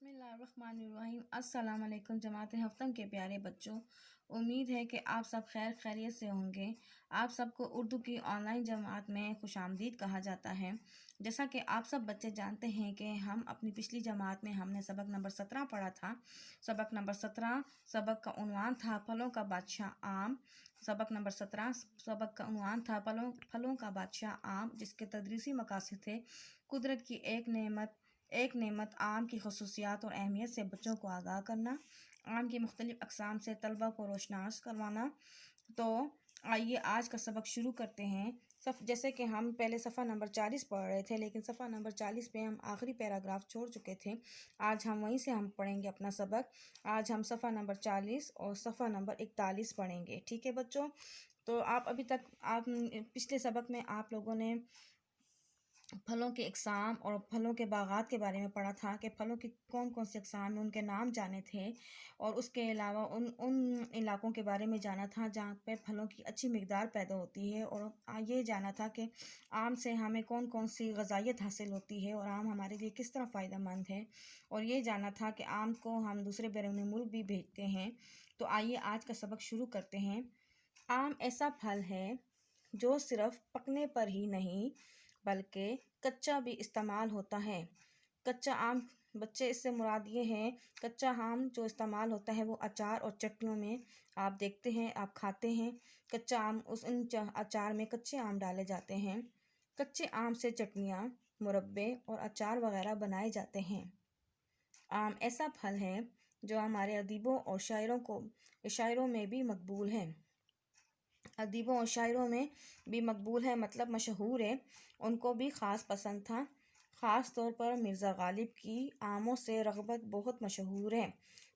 بسم اللہ الرحمن الرحیم۔ السلام علیکم جماعت ہفتم کے پیارے بچوں، امید ہے کہ آپ سب خیر خیریت سے ہوں گے۔ آپ سب کو اردو کی آن لائن جماعت میں خوش آمدید کہا جاتا ہے۔ جیسا کہ آپ سب بچے جانتے ہیں کہ ہم اپنی پچھلی جماعت میں ہم نے سبق نمبر 17 پڑھا تھا۔ سبق نمبر 17 سبق کا عنوان تھا پھلوں کا بادشاہ آم۔ سبق نمبر 17 سبق کا عنوان تھا پھلوں کا بادشاہ آم، جس کے تدریسی مقاصد تھے قدرت کی ایک نعمت آم کی خصوصیات اور اہمیت سے بچوں کو آگاہ کرنا، آم کی مختلف اقسام سے طلبہ کو روشناس کروانا۔ تو آئیے آج کا سبق شروع کرتے ہیں۔ جیسے کہ ہم پہلے صفحہ نمبر 40 پڑھ رہے تھے، لیکن صفحہ نمبر 40 پہ ہم آخری پیراگراف چھوڑ چکے تھے۔ آج ہم وہیں سے ہم پڑھیں گے اپنا سبق۔ آج ہم صفحہ نمبر 40 اور صفحہ نمبر 41 پڑھیں گے، ٹھیک ہے بچوں؟ تو ابھی تک پچھلے سبق میں آپ لوگوں نے پھلوں کے اقسام اور پھلوں کے باغات کے بارے میں پڑھا تھا کہ پھلوں کی کون کون سی اقسام ہیں، ان کے نام جانے تھے، اور اس کے علاوہ ان علاقوں کے بارے میں جانا تھا جہاں پہ پھلوں کی اچھی مقدار پیدا ہوتی ہے، اور یہ جانا تھا کہ آم سے ہمیں کون کون سی غذائیت حاصل ہوتی ہے اور آم ہمارے لیے کس طرح فائدہ مند ہے، اور یہ جانا تھا کہ آم کو ہم دوسرے بیرون ملک بھی بھیجتے ہیں۔ تو آئیے آج کا سبق شروع کرتے ہیں۔ آم ایسا پھل ہے جو صرف پکنے پر ہی نہیں بلکہ کچا بھی استعمال ہوتا ہے۔ کچا آم بچے، اس سے مراد یہ ہے کچا آم جو استعمال ہوتا ہے وہ اچار اور چٹنیوں میں آپ دیکھتے ہیں، آپ کھاتے ہیں۔ کچا آم ان اچار میں کچے آم ڈالے جاتے ہیں۔ کچے آم سے چٹنیاں، مربے اور اچار وغیرہ بنائے جاتے ہیں۔ آم ایسا پھل ہے جو ہمارے ادیبوں اور شاعروں میں بھی مقبول ہے۔ ادیبوں اور شاعروں میں بھی مقبول ہے، مطلب مشہور ہے، ان کو بھی خاص پسند تھا۔ خاص طور پر مرزا غالب کی آموں سے رغبت بہت مشہور ہے۔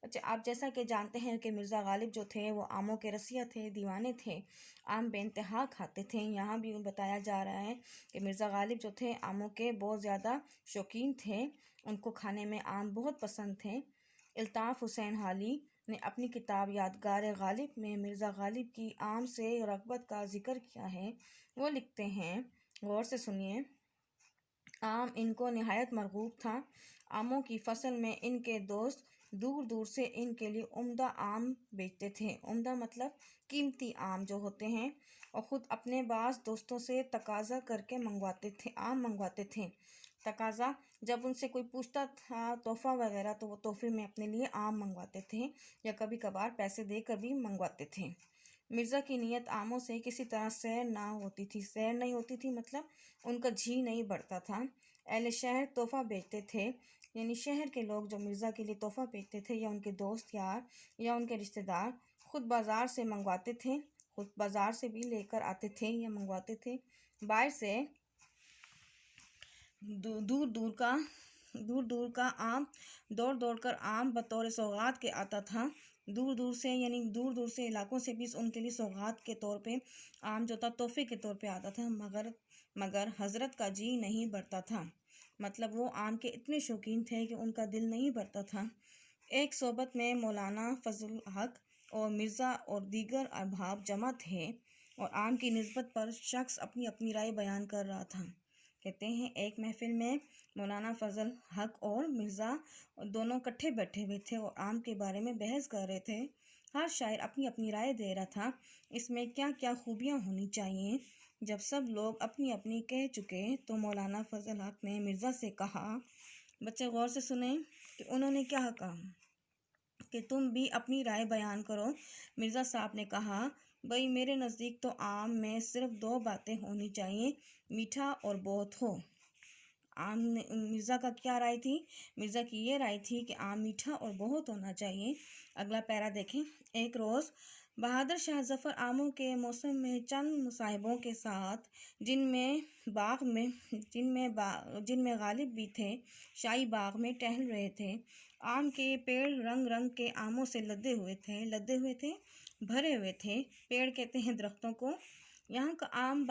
اچھا، آپ جیسا کہ جانتے ہیں کہ مرزا غالب جو تھے وہ آموں کے رسیا تھے، دیوانے تھے، آم بے انتہا کھاتے تھے۔ یہاں بھی بتایا جا رہا ہے کہ مرزا غالب جو تھے آموں کے بہت زیادہ شوقین تھے، ان کو کھانے میں آم بہت پسند تھے۔ الطاف حسین حالی نے اپنی کتاب یادگار غالب میں مرزا غالب کی آم سے رغبت کا ذکر کیا ہے۔ وہ لکھتے ہیں، غور سے سنیے، آم ان کو نہایت مرغوب تھا۔ آموں کی فصل میں ان کے دوست دور دور سے ان کے لیے عمدہ آم بیچتے تھے۔ عمدہ مطلب قیمتی آم جو ہوتے ہیں، اور خود اپنے بعض دوستوں سے تقاضا کر کے آم منگواتے تھے۔ تقاضا، جب ان سے کوئی پوچھتا تھا تحفہ وغیرہ تو وہ تحفے میں اپنے لیے آم منگواتے تھے، یا کبھی کبھار پیسے دے کر بھی منگواتے تھے۔ مرزا کی نیت آموں سے کسی طرح سیر نہیں ہوتی تھی، مطلب ان کا جی نہیں بڑھتا تھا۔ اہل شہر تحفہ بیچتے تھے، یعنی شہر کے لوگ جو مرزا کے لیے تحفہ بیچتے تھے، یا ان کے دوست یار یا ان کے رشتہ دار خود بازار سے منگواتے تھے، خود بازار سے بھی لے کر آتے تھے یا منگواتے تھے۔ باہر سے دور دور کر آم بطور سوغات کے آتا تھا۔ دور دور سے علاقوں سے بھی ان کے لیے سوغات کے طور پہ آم جو تھا تحفے کے طور پہ آتا تھا، مگر حضرت کا جی نہیں بھرتا تھا، مطلب وہ آم کے اتنے شوقین تھے کہ ان کا دل نہیں بھرتا تھا۔ ایک صحبت میں مولانا فضل الحق اور مرزا اور دیگر احباب جمع تھے، اور آم کی نسبت پر شخص اپنی اپنی رائے بیان کر رہا تھا۔ کہتے ہیں ایک محفل میں مولانا فضل حق اور مرزا دونوں کٹھے بیٹھے ہوئے تھے اور آم کے بارے میں بحث کر رہے تھے۔ ہر شاعر اپنی اپنی رائے دے رہا تھا، اس میں کیا کیا خوبیاں ہونی چاہیے۔ جب سب لوگ اپنی اپنی کہہ چکے تو مولانا فضل حق نے مرزا سے کہا، بچے غور سے سنیں کہ انہوں نے کیا کہا، کہ تم بھی اپنی رائے بیان کرو۔ مرزا صاحب نے کہا، بھائی میرے نزدیک تو آم میں صرف 2 باتیں ہونی چاہیے، میٹھا اور بہت ہو۔ مرزا کا کیا رائے تھی؟ مرزا کی یہ رائے تھی کہ آم میٹھا اور بہت ہونا چاہیے۔ اگلا پیرا دیکھیں۔ ایک روز بہادر شاہ ظفر آموں کے موسم میں چند مصاحبوں کے ساتھ، جن میں غالب بھی تھے، شاہی باغ میں ٹہل رہے تھے۔ آم کے پیڑ رنگ رنگ کے آموں سے لدے ہوئے تھے، بھرے ہوئے تھے۔ پیڑ کہتے ہیں درختوں کو۔ یہاں کا آم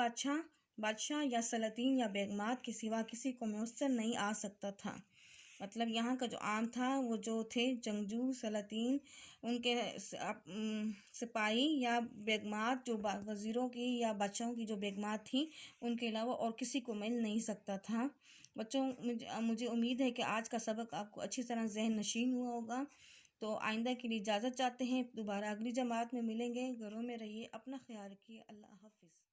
بادشاہ یا سلاطین یا بیگمات کے سوا کسی کو میسر نہیں آ سکتا تھا۔ مطلب یہاں کا جو عام تھا وہ جو تھے جنگجو سلاطین، ان کے سپاہی یا بیگمات جو وزیروں کی یا بادشاہوں کی جو بیگمات تھیں، ان کے علاوہ اور کسی کو مل نہیں سکتا تھا۔ بچوں، مجھے امید ہے کہ آج کا سبق آپ کو اچھی طرح ذہن نشین ہوا ہوگا۔ تو آئندہ کے لیے اجازت چاہتے ہیں، دوبارہ اگلی جماعت میں ملیں گے۔ گھروں میں رہیے، اپنا خیال رکھیے، اللہ حافظ۔